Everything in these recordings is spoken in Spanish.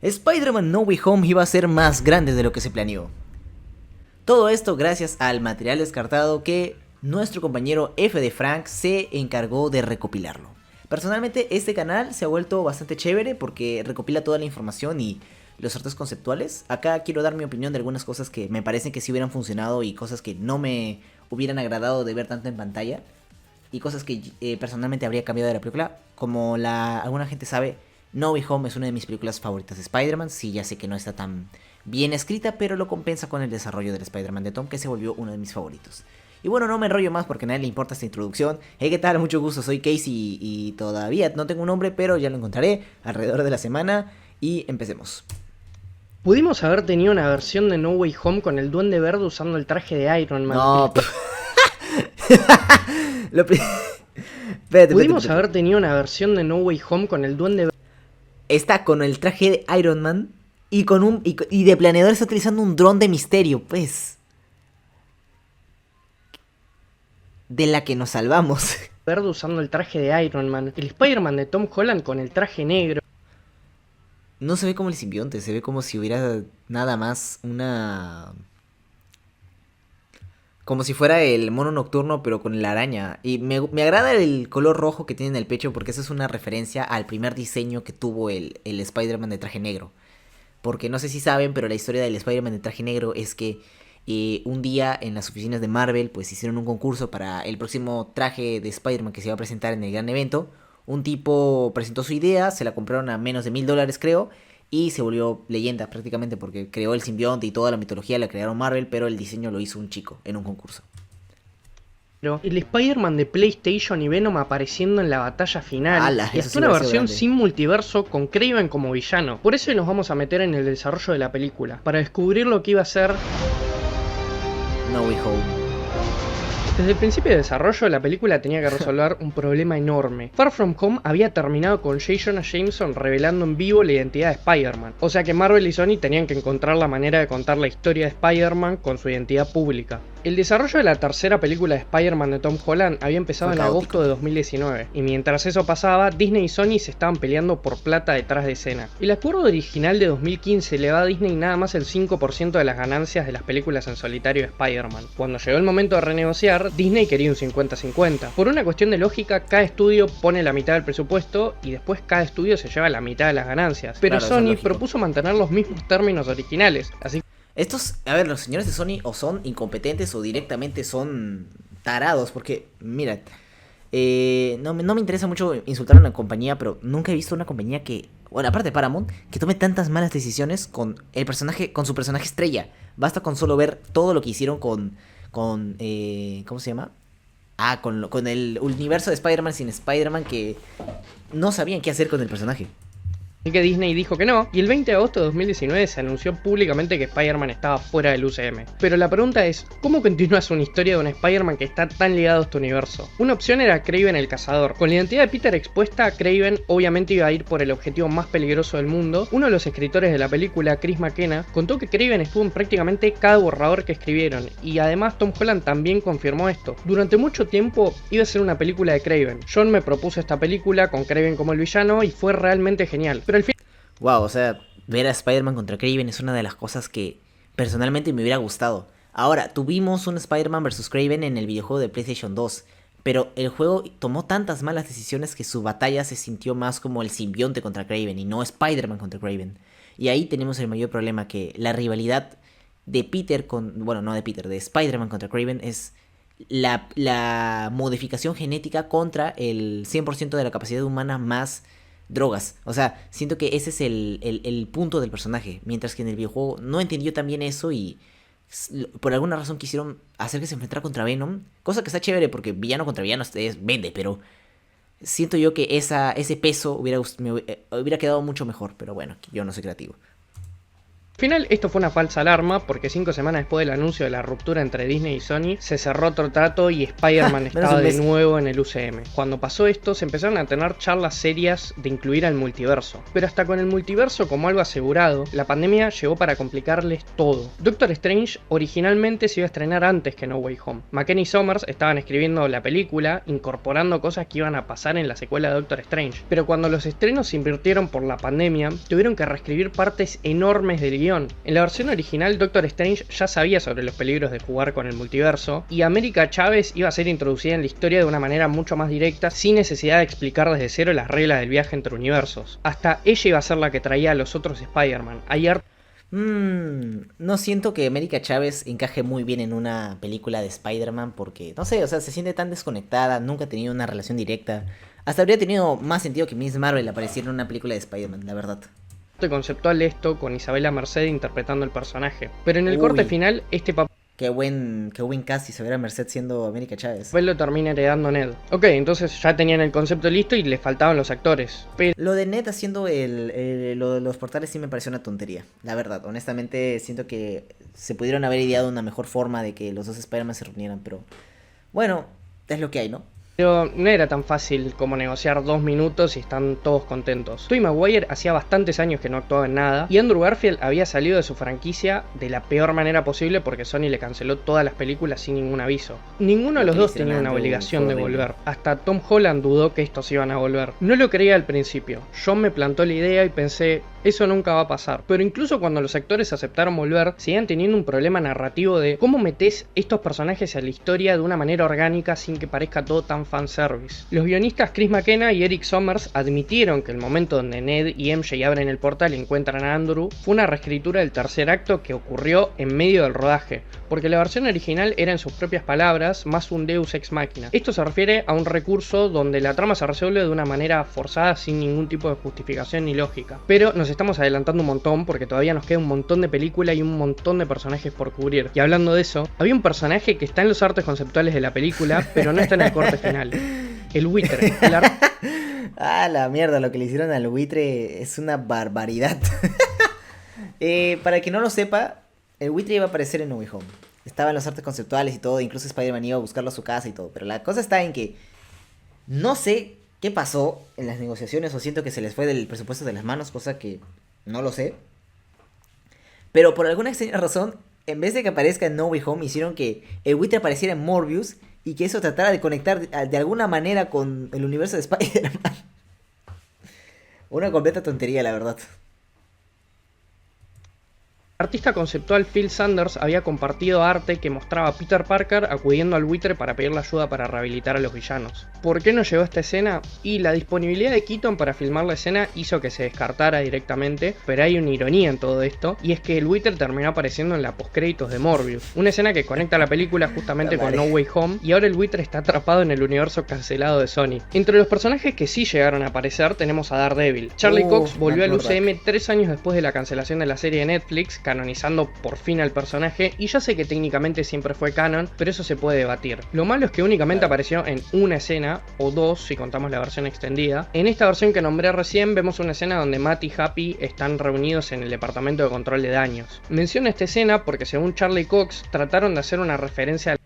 Spider-Man No Way Home iba a ser más grande de lo que se planeó. Todo esto gracias al material descartado que nuestro compañero F de Frank se encargó de recopilarlo. Personalmente este canal se ha vuelto bastante chévere porque recopila toda la información y los artes conceptuales. Acá quiero dar mi opinión de algunas cosas que me parecen que sí hubieran funcionado y cosas que no me hubieran agradado de ver tanto en pantalla. Y cosas que personalmente habría cambiado de la película. Como alguna gente sabe, No Way Home es una de mis películas favoritas de Spider-Man. Sí, ya sé que no está tan bien escrita, pero lo compensa con el desarrollo del Spider-Man de Tom, que se volvió uno de mis favoritos. Y bueno, no me enrollo más porque a nadie le importa esta introducción. Hey, ¿qué tal? Mucho gusto, soy Casey y todavía no tengo un nombre, pero ya lo encontraré alrededor de la semana. Y empecemos. Pudimos haber tenido una versión de No Way Home con el Duende Verde usando el traje de Iron Man. No, lo pri- Pudimos haber tenido una versión de No Way Home con el Duende Verde. Está con el traje de Iron Man y con y de planeador está utilizando un dron de misterio, pues. De la que nos salvamos. Verde usando el traje de Iron Man. El Spider-Man de Tom Holland con el traje negro. No se ve como el simbionte, se ve como si hubiera nada más una... Como si fuera el mono nocturno, pero con la araña. Y me agrada el color rojo que tiene en el pecho, porque eso es una referencia al primer diseño que tuvo el Spider-Man de traje negro. Porque no sé si saben, pero la historia del Spider-Man de traje negro es que un día en las oficinas de Marvel pues hicieron un concurso para el próximo traje de Spider-Man que se iba a presentar en el gran evento. Un tipo presentó su idea, se la compraron a menos de $1000 creo, y se volvió leyenda prácticamente porque creó el simbionte y toda la mitología la crearon Marvel, pero el diseño lo hizo un chico en un concurso. El Spider-Man de PlayStation y Venom apareciendo en la batalla final. ¡Hala! Y Eso sí hasta una hubiera sido versión grande. sin multiverso con Kraven como villano. Por eso hoy nos vamos a meter en el desarrollo de la película. Para descubrir lo que iba a ser... No Way Home. Desde el principio de desarrollo, la película tenía que resolver un problema enorme. Far From Home había terminado con J. Jonah Jameson revelando en vivo la identidad de Spider-Man. O sea que Marvel y Sony tenían que encontrar la manera de contar la historia de Spider-Man con su identidad pública. El desarrollo de la tercera película de Spider-Man de Tom Holland había empezado en agosto de 2019, y mientras eso pasaba, Disney y Sony se estaban peleando por plata detrás de escena. El acuerdo original de 2015 le da a Disney nada más el 5% de las ganancias de las películas en solitario de Spider-Man. Cuando llegó el momento de renegociar, Disney quería un 50-50. Por una cuestión de lógica, cada estudio pone la mitad del presupuesto y después cada estudio se lleva la mitad de las ganancias. Pero Claro, Sony propuso mantener los mismos términos originales, así estos, a ver, los señores de Sony o son incompetentes o directamente son tarados, porque, mira, no me interesa mucho insultar a una compañía, pero nunca he visto una compañía que, bueno, aparte de Paramount, que tome tantas malas decisiones con el personaje, con su personaje estrella. Basta con solo ver todo lo que hicieron con ¿cómo se llama? Con el universo de Spider-Man sin Spider-Man, que no sabían qué hacer con el personaje. que Disney dijo que no, y el 20 de agosto de 2019 se anunció públicamente que Spider-Man estaba fuera del UCM. Pero la pregunta es, ¿cómo continúas una historia de un Spider-Man que está tan ligado a este universo? Una opción era Kraven el Cazador. Con la identidad de Peter expuesta, Kraven obviamente iba a ir por el objetivo más peligroso del mundo. Uno de los escritores de la película, Chris McKenna, contó que Kraven estuvo en prácticamente cada borrador que escribieron, y además Tom Holland también confirmó esto. Durante mucho tiempo iba a ser una película de Kraven. John me propuso esta película con Kraven como el villano y fue realmente genial. Pero al fin... Wow, o sea, ver a Spider-Man contra Kraven es una de las cosas que personalmente me hubiera gustado. Ahora, tuvimos un Spider-Man vs. Kraven en el videojuego de PlayStation 2, pero el juego tomó tantas malas decisiones que su batalla se sintió más como el simbionte contra Kraven y no Spider-Man contra Kraven. Y ahí tenemos el mayor problema, que la rivalidad de Peter con... Bueno, no de Peter, de Spider-Man contra Kraven es la modificación genética contra el 100% de la capacidad humana más drogas. O sea, siento que ese es el punto del personaje. Mientras que en el videojuego no entendió también eso y por alguna razón quisieron hacer que se enfrentara contra Venom. Cosa que está chévere porque villano contra villano vende, pero siento yo que ese peso me hubiera quedado mucho mejor. Pero bueno, yo no soy creativo. Al final esto fue una falsa alarma porque 5 semanas después del anuncio de la ruptura entre Disney y Sony se cerró otro trato y Spider-Man estaba de nuevo en el UCM. Cuando pasó esto se empezaron a tener charlas serias de incluir al multiverso, pero hasta con el multiverso como algo asegurado, la pandemia llegó para complicarles todo. Doctor Strange originalmente se iba a estrenar antes que No Way Home. McKenna y Summers estaban escribiendo la película incorporando cosas que iban a pasar en la secuela de Doctor Strange, pero cuando los estrenos se invirtieron por la pandemia tuvieron que reescribir partes enormes del guión. En la versión original, Doctor Strange ya sabía sobre los peligros de jugar con el multiverso, y América Chávez iba a ser introducida en la historia de una manera mucho más directa, sin necesidad de explicar desde cero las reglas del viaje entre universos. Hasta ella iba a ser la que traía a los otros Spider-Man. No siento que América Chávez encaje muy bien en una película de Spider-Man porque, no sé, o sea, se siente tan desconectada, nunca ha tenido una relación directa. Hasta habría tenido más sentido que Miss Marvel apareciera en una película de Spider-Man, la verdad. Conceptual de esto con Isabela Merced interpretando el personaje, pero en el corte final este papel Qué buen cast Isabela Merced siendo América Chávez. lo termina heredando Ned. Ok, entonces ya tenían el concepto listo y le faltaban los actores. Pero lo de Ned haciendo lo de los portales sí me pareció una tontería. La verdad, honestamente siento que se pudieron haber ideado una mejor forma de que los dos Spider-Man se reunieran, pero bueno, es lo que hay, ¿no? no era tan fácil como negociar 2 minutos y están todos contentos. Tobey Maguire hacía bastantes años que no actuaba en nada, y Andrew Garfield había salido de su franquicia de la peor manera posible porque Sony le canceló todas las películas sin ningún aviso. Ninguno de los dos tenía una obligación de volver. Hasta Tom Holland dudó que estos iban a volver. No lo creía al principio. John me plantó la idea y pensé, eso nunca va a pasar. Pero incluso cuando los actores aceptaron volver, seguían teniendo un problema narrativo de cómo metés estos personajes a la historia de una manera orgánica sin que parezca todo tan fanservice. Los guionistas Chris McKenna y Eric Sommers admitieron que el momento donde Ned y MJ abren el portal y encuentran a Andrew fue una reescritura del tercer acto que ocurrió en medio del rodaje, porque la versión original era en sus propias palabras más un deus ex machina. Esto se refiere a un recurso donde la trama se resuelve de una manera forzada sin ningún tipo de justificación ni lógica. Pero nos estamos adelantando un montón porque todavía nos queda un montón de película y un montón de personajes por cubrir. Y hablando de eso, había un personaje que está en los artes conceptuales de la película, pero no está en el corte final. El buitre. Ah, la mierda, lo que le hicieron al buitre es una barbaridad. Para quien no lo sepa, el buitre iba a aparecer en No Way Home. Estaba en los artes conceptuales y todo, incluso Spider-Man iba a buscarlo a su casa y todo. Pero la cosa está en que no sé qué pasó en las negociaciones o siento que se les fue del presupuesto de las manos, cosa que no lo sé. Pero por alguna extraña razón, en vez de que aparezca en No Way Home, hicieron que el buitre apareciera en Morbius y que eso tratara de conectar de alguna manera con el universo de Spider-Man. Una completa tontería, la verdad. El artista conceptual Phil Sanders había compartido arte que mostraba a Peter Parker acudiendo al buitre para pedirle ayuda para rehabilitar a los villanos. ¿Por qué no llegó esta escena? Y la disponibilidad de Keaton para filmar la escena hizo que se descartara directamente, pero hay una ironía en todo esto, y es que el buitre terminó apareciendo en la postcréditos de Morbius, una escena que conecta la película justamente con No Way Home, y ahora el buitre está atrapado en el universo cancelado de Sony. Entre los personajes que sí llegaron a aparecer tenemos a Daredevil. Charlie Cox volvió al UCM 3 años después de la cancelación de la serie de Netflix, canonizando por fin al personaje, y ya sé que técnicamente siempre fue canon, pero eso se puede debatir. Lo malo es que únicamente apareció en una escena, o dos si contamos la versión extendida. En esta versión que nombré recién vemos una escena donde Matt y Happy están reunidos en el departamento de control de daños. Menciono esta escena porque según Charlie Cox trataron de hacer una referencia al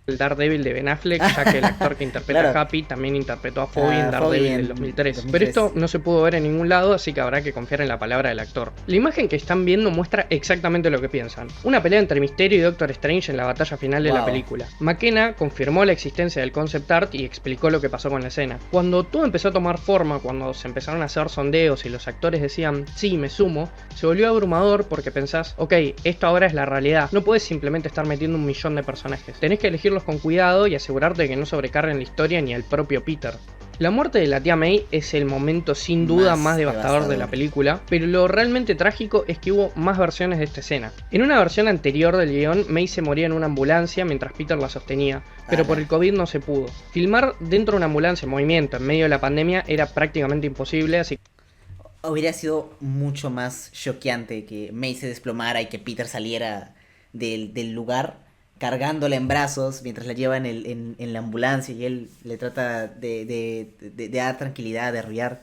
el Daredevil de Ben Affleck, ya que el actor que interpreta a Happy también interpretó a Foggy en Daredevil del 2003. Pero esto no se pudo ver en ningún lado, así que habrá que confiar en la palabra del actor. La imagen que están viendo muestra exactamente lo que piensan. Una pelea entre Mysterio y Doctor Strange en la batalla final de la película. McKenna confirmó la existencia del concept art y explicó lo que pasó con la escena. Cuando todo empezó a tomar forma, cuando se empezaron a hacer sondeos y los actores decían, sí, me sumo, se volvió abrumador porque pensás, ok, esto ahora es la realidad. No puedes simplemente estar metiendo 1 millón de personajes. Tenés que elegir con cuidado y asegurarte de que no sobrecarguen la historia ni al propio Peter. La muerte de la tía May es el momento sin duda más devastador de la película, pero lo realmente trágico es que hubo más versiones de esta escena. En una versión anterior del guión, May se moría en una ambulancia mientras Peter la sostenía, pero por el COVID no se pudo. Filmar dentro de una ambulancia en movimiento en medio de la pandemia era prácticamente imposible, así que hubiera sido mucho más choqueante que May se desplomara y que Peter saliera del lugar cargándola en brazos mientras la lleva en la ambulancia y él le trata de dar tranquilidad, de arrullar.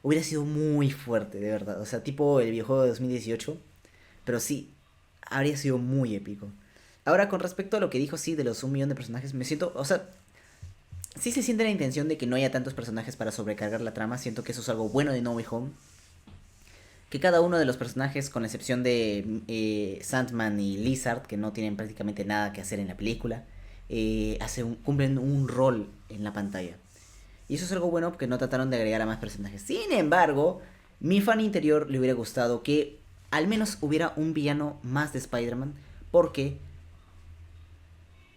Hubiera sido muy fuerte, de verdad. O sea, tipo el videojuego de 2018. Pero sí, habría sido muy épico. Ahora, con respecto a lo que dijo, sí, de los 1 millón de personajes, me siento, o sea, sí se siente la intención de que no haya tantos personajes para sobrecargar la trama. Siento que eso es algo bueno de No Way Home. Que cada uno de los personajes, con la excepción de Sandman y Lizard, que no tienen prácticamente nada que hacer en la película, cumplen un rol en la pantalla. Y eso es algo bueno porque no trataron de agregar a más personajes. Sin embargo, mi fan interior le hubiera gustado que al menos hubiera un villano más de Spider-Man, porque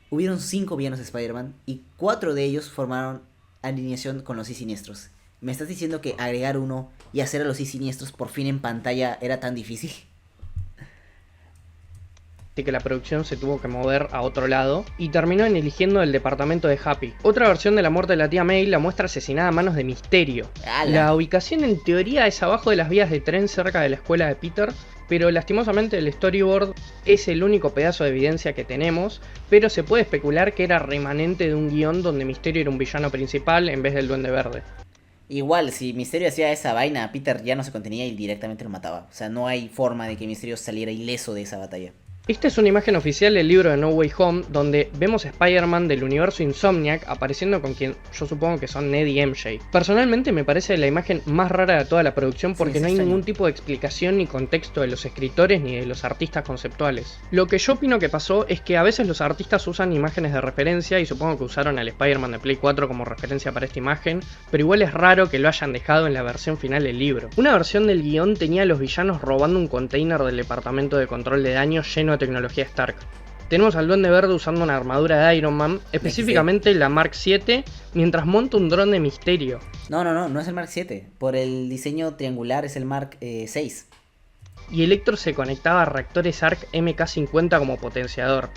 hubieron 5 villanos de Spider-Man y 4 de ellos formaron alineación con los sí siniestros. ¿Me estás diciendo que agregar uno y hacer a los sí siniestros por fin en pantalla era tan difícil? De que la producción se tuvo que mover a otro lado y terminó en eligiendo el departamento de Happy. Otra versión de la muerte de la tía May la muestra asesinada a manos de Misterio. ¡Hala! La ubicación en teoría es abajo de las vías de tren cerca de la escuela de Peter, pero lastimosamente el storyboard es el único pedazo de evidencia que tenemos, pero se puede especular que era remanente de un guión donde Misterio era un villano principal en vez del Duende Verde. Igual, si Misterio hacía esa vaina, Peter ya no se contenía y directamente lo mataba. O sea, no hay forma de que Misterio saliera ileso de esa batalla. Esta es una imagen oficial del libro de No Way Home, donde vemos a Spider-Man del universo Insomniac apareciendo con quien yo supongo que son Ned y MJ. Personalmente me parece la imagen más rara de toda la producción porque no hay ningún tipo de explicación ni contexto de los escritores ni de los artistas conceptuales. Lo que yo opino que pasó es que a veces los artistas usan imágenes de referencia y supongo que usaron al Spider-Man de Play 4 como referencia para esta imagen, pero igual es raro que lo hayan dejado en la versión final del libro. Una versión del guión tenía a los villanos robando un container del departamento de control de daño lleno de tecnología Stark. Tenemos al Duende Verde usando una armadura de Iron Man, específicamente la Mark 7, mientras monta un dron de Misterio. No es el Mark 7. Por el diseño triangular es el Mark 6. Y Electro se conectaba a reactores ARC MK50 como potenciador.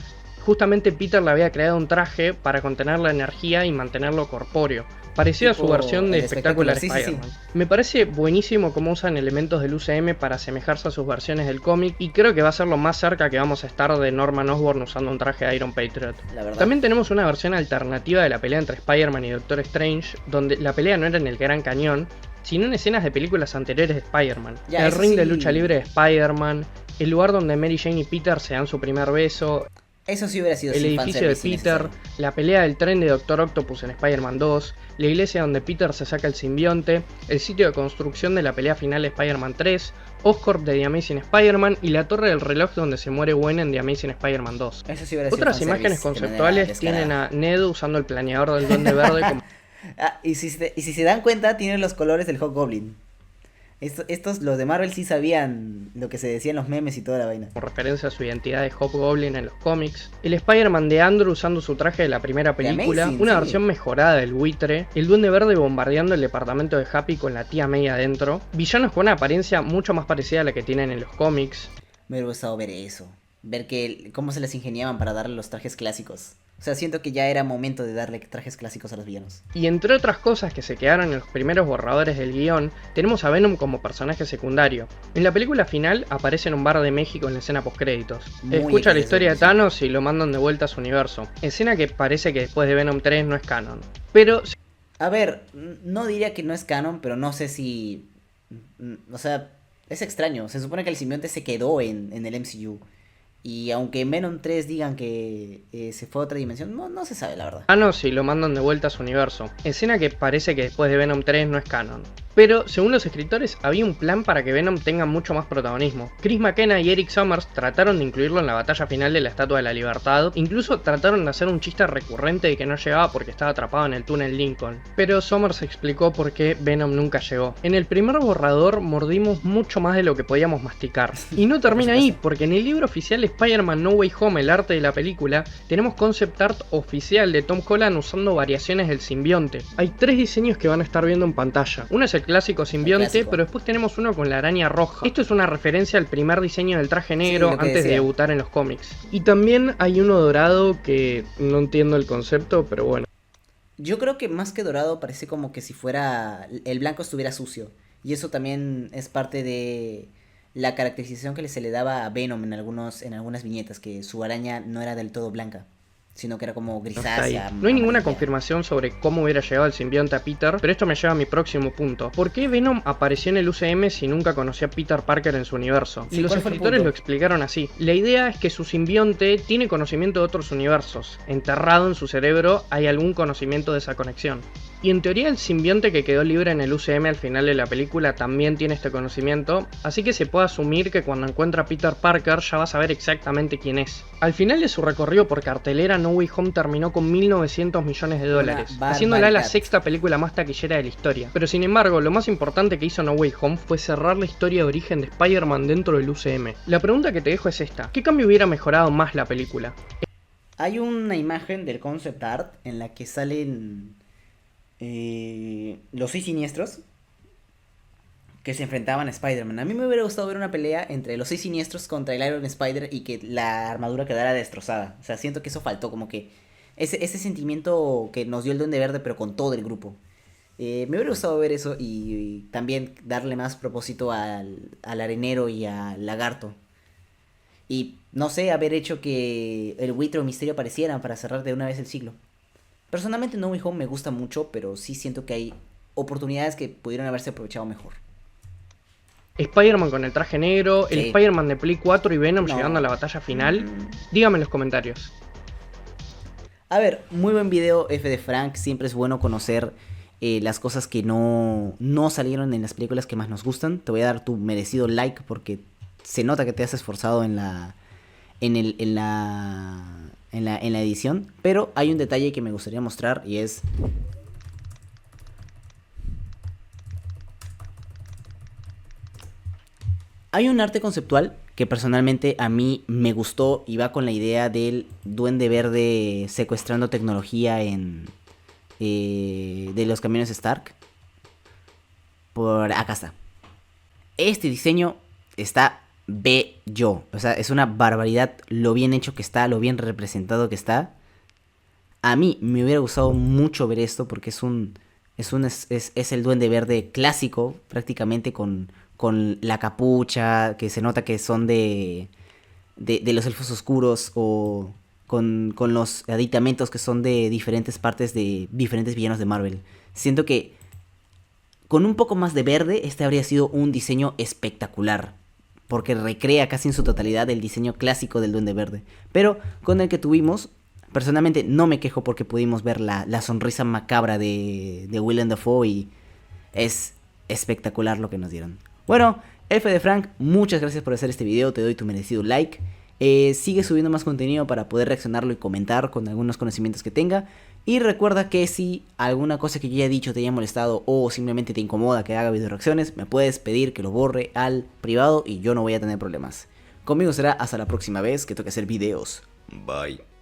Justamente Peter le había creado un traje para contener la energía y mantenerlo corpóreo, parecido a su versión de Spectacular Spider-Man. Sí. Me parece buenísimo cómo usan elementos del UCM para asemejarse a sus versiones del cómic, y creo que va a ser lo más cerca que vamos a estar de Norman Osborn usando un traje de Iron Patriot. También tenemos una versión alternativa de la pelea entre Spider-Man y Doctor Strange, donde la pelea no era en el Gran Cañón, sino en escenas de películas anteriores de Spider-Man. El ring de lucha libre de Spider-Man, el lugar donde Mary Jane y Peter se dan su primer beso. Eso sí hubiera sido el edificio de Peter, la pelea del tren de Doctor Octopus en Spider-Man 2, la iglesia donde Peter se saca el simbionte, el sitio de construcción de la pelea final de Spider-Man 3, Oscorp de The Amazing Spider-Man y la torre del reloj donde se muere Gwen en The Amazing Spider-Man 2. Eso sí hubiera sido Otras imágenes conceptuales tienen a Ned usando el planeador del Duende Verde como... y si se dan cuenta, tienen los colores del Hobgoblin. Estos, los de Marvel sí sabían lo que se decía en los memes y toda la vaina. Con referencia a su identidad de Hobgoblin en los cómics. El Spider-Man de Andrew usando su traje de la primera película. Amazing, una versión mejorada del buitre. El Duende Verde bombardeando el departamento de Happy con la tía May adentro. Villanos con una apariencia mucho más parecida a la que tienen en los cómics. Me hubiera gustado ver eso. Ver cómo se les ingeniaban para darle los trajes clásicos. O sea, siento que ya era momento de darle trajes clásicos a los villanos. Y entre otras cosas que se quedaron en los primeros borradores del guión, tenemos a Venom como personaje secundario. En la película final aparece en un bar de México en la escena postcréditos. Escucha la historia de Thanos y lo mandan de vuelta a su universo. Escena que parece que después de Venom 3 no es canon. Pero... A ver, no diría que no es canon, pero no sé si... O sea, es extraño. Se supone que el simbionte se quedó en el MCU. Y aunque en Venom 3 digan que se fue a otra dimensión, no se sabe la verdad. Thanos y lo mandan de vuelta a su universo. Escena que parece que después de Venom 3 no es canon. Pero, según los escritores, había un plan para que Venom tenga mucho más protagonismo. Chris McKenna y Eric Summers trataron de incluirlo en la batalla final de la Estatua de la Libertad. Incluso trataron de hacer un chiste recurrente de que no llegaba porque estaba atrapado en el túnel Lincoln. Pero Summers explicó por qué Venom nunca llegó. En el primer borrador mordimos mucho más de lo que podíamos masticar. Y no termina ahí, porque en el libro oficial Spider-Man No Way Home, el arte de la película, tenemos concept art oficial de Tom Holland usando variaciones del simbionte. Hay 3 diseños que van a estar viendo en pantalla. Uno es el clásico simbionte, pero después tenemos uno con la araña roja. Esto es una referencia al primer diseño del traje negro antes de debutar en los cómics. Y también hay uno dorado que no entiendo el concepto, pero bueno. Yo creo que más que dorado parece como que si fuera... el blanco estuviera sucio. Y eso también es parte de la caracterización que se le daba a Venom en algunas viñetas, que su araña no era del todo blanca. sino que era como No está ahí. grisácea. No hay ninguna amarilla. confirmación sobre cómo hubiera llegado el simbionte a Peter, pero esto me lleva a mi próximo punto. ¿Por qué Venom apareció en el UCM si nunca conoció a Peter Parker en su universo? Sí, Y los ¿cuál fue el escritores punto? lo explicaron así. La idea es que su simbionte tiene conocimiento de otros universos. Enterrado en su cerebro hay algún conocimiento de esa conexión. Y en teoría el simbionte que quedó libre en el UCM al final de la película también tiene este conocimiento, así que se puede asumir que cuando encuentra a Peter Parker ya va a saber exactamente quién es. Al final de su recorrido por cartelera, No Way Home terminó con 1.900 millones de dólares, Una haciéndola la barbaridad. sexta película más taquillera de la historia. Pero sin embargo, lo más importante que hizo No Way Home fue cerrar la historia de origen de Spider-Man dentro del UCM. La pregunta que te dejo es esta: ¿qué cambio hubiera mejorado más la película? Hay una imagen del concept art en la que salen los 6 siniestros que se enfrentaban a Spider-Man. A mí me hubiera gustado ver una pelea entre los 6 siniestros contra el Iron Spider y que la armadura quedara destrozada. O sea, siento que eso faltó, como que ese sentimiento que nos dio el Duende Verde, pero con todo el grupo. Me hubiera gustado ver eso y también darle más propósito al arenero y al lagarto. Y no sé, haber hecho que el buitre o misterio aparecieran para cerrar de una vez el siglo. Personalmente No Way Home me gusta mucho, pero sí siento que hay oportunidades que pudieron haberse aprovechado mejor. Spider-Man con el traje negro, el Sí. Spider-Man de Play 4 y Venom No. llegando a la batalla final. Mm. Dígame en los comentarios. A ver, muy buen video F de Frank. Siempre es bueno conocer las cosas que no salieron en las películas que más nos gustan. Te voy a dar tu merecido like porque se nota que te has esforzado en la edición. Pero hay un detalle que me gustaría mostrar y es... Hay un arte conceptual que personalmente a mí me gustó y va con la idea del Duende Verde secuestrando tecnología de los camiones Stark. Por acá está. Este diseño está bello. O sea, es una barbaridad lo bien hecho que está, lo bien representado que está. A mí me hubiera gustado mucho ver esto porque es el Duende Verde clásico, prácticamente con la capucha, que se nota que son de los elfos oscuros, o con los aditamentos que son de diferentes partes de diferentes villanos de Marvel. Siento que con un poco más de verde, este habría sido un diseño espectacular, porque recrea casi en su totalidad el diseño clásico del Duende Verde. Pero con el que tuvimos, personalmente no me quejo porque pudimos ver la sonrisa macabra de Willem Dafoe y es espectacular lo que nos dieron. Bueno, F de Frank, muchas gracias por hacer este video, te doy tu merecido like. Sigue subiendo más contenido para poder reaccionarlo y comentar con algunos conocimientos que tenga. Y recuerda que si alguna cosa que yo haya dicho te haya molestado o simplemente te incomoda que haga video reacciones, me puedes pedir que lo borre al privado y yo no voy a tener problemas. Conmigo será hasta la próxima vez que toque hacer videos. Bye.